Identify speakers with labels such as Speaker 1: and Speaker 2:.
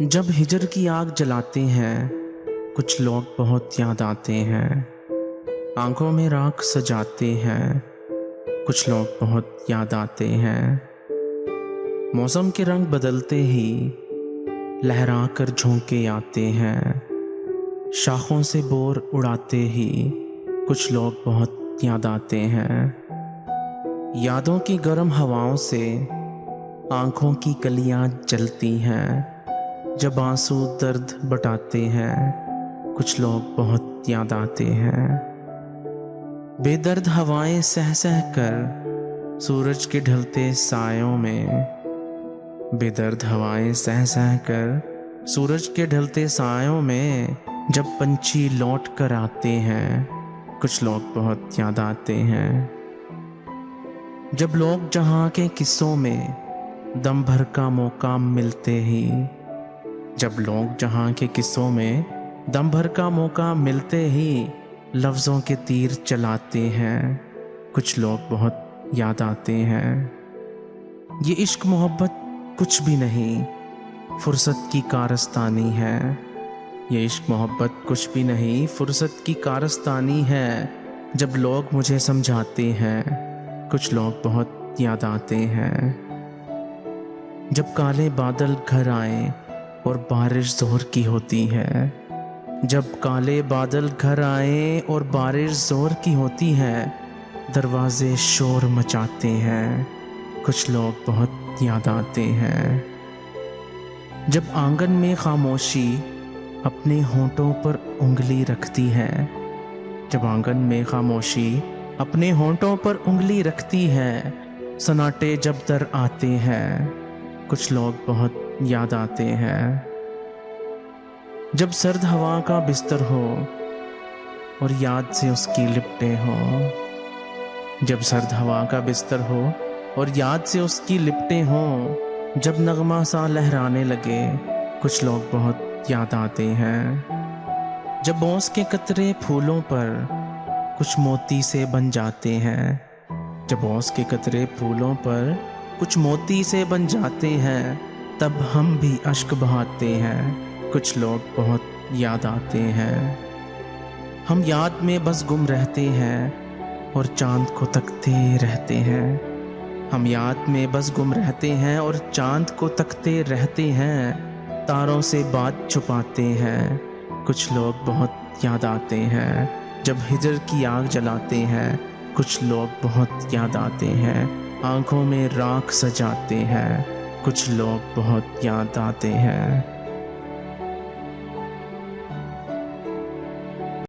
Speaker 1: जब हिजर की आग जलाते हैं कुछ लोग बहुत याद आते हैं। आंखों में राख सजाते हैं कुछ लोग बहुत याद आते हैं। मौसम के रंग बदलते ही लहरा कर झोंके आते हैं। शाखों से बोर उड़ाते ही कुछ लोग बहुत याद आते हैं। यादों की गर्म हवाओं से आंखों की कलियां जलती हैं। जब आंसू दर्द बटाते हैं कुछ लोग बहुत याद आते हैं। बेदर्द हवाएं सह सह कर सूरज के ढलते सायों में, बेदर्द हवाएं सह सह कर सूरज के ढलते सायों में जब पंछी लौट कर आते हैं कुछ लोग बहुत याद आते हैं। जब लोग जहां के किस्सों में दम भर का मौका मिलते ही, जब लोग जहां के किस्सों में दम भर का मौका मिलते ही लफ्ज़ों के तीर चलाते हैं कुछ लोग बहुत याद आते हैं। ये इश्क मोहब्बत कुछ भी नहीं, फुर्सत की कारस्तानी है। ये इश्क मोहब्बत कुछ भी नहीं, फुर्सत की कारस्तानी है। जब लोग मुझे समझाते हैं कुछ लोग बहुत याद आते हैं। जब काले बादल घर आए और बारिश जोर की होती है, जब काले बादल घर आए और बारिश जोर की होती है, दरवाजे शोर मचाते हैं कुछ लोग बहुत याद आते हैं। जब आंगन में खामोशी अपने होंठों पर उंगली रखती है, जब आंगन में खामोशी अपने होंठों पर उंगली रखती है, सन्नाटे जब दर आते हैं कुछ लोग बहुत याद आते हैं। जब सर्द हवा का बिस्तर हो और याद से उसकी लिपटें हो, जब सर्द हवा का बिस्तर हो और याद से उसकी लिपटें हो, जब नगमा सा लहराने लगे कुछ लोग बहुत याद आते हैं। जब ओस के कतरे फूलों पर कुछ मोती से बन जाते हैं, जब ओस के कतरे फूलों पर कुछ मोती से बन जाते हैं, तब हम भी अश्क बहाते हैं कुछ लोग बहुत याद आते हैं। हम याद में बस गुम रहते हैं और चांद को तकते रहते हैं। हम याद में बस गुम रहते हैं और चांद को तकते रहते हैं। तारों से बात छुपाते हैं कुछ लोग बहुत याद आते हैं। जब हिजर की आग जलाते हैं कुछ लोग बहुत याद आते हैं। आंखों में राख सजाते हैं कुछ लोग बहुत याद आते हैं।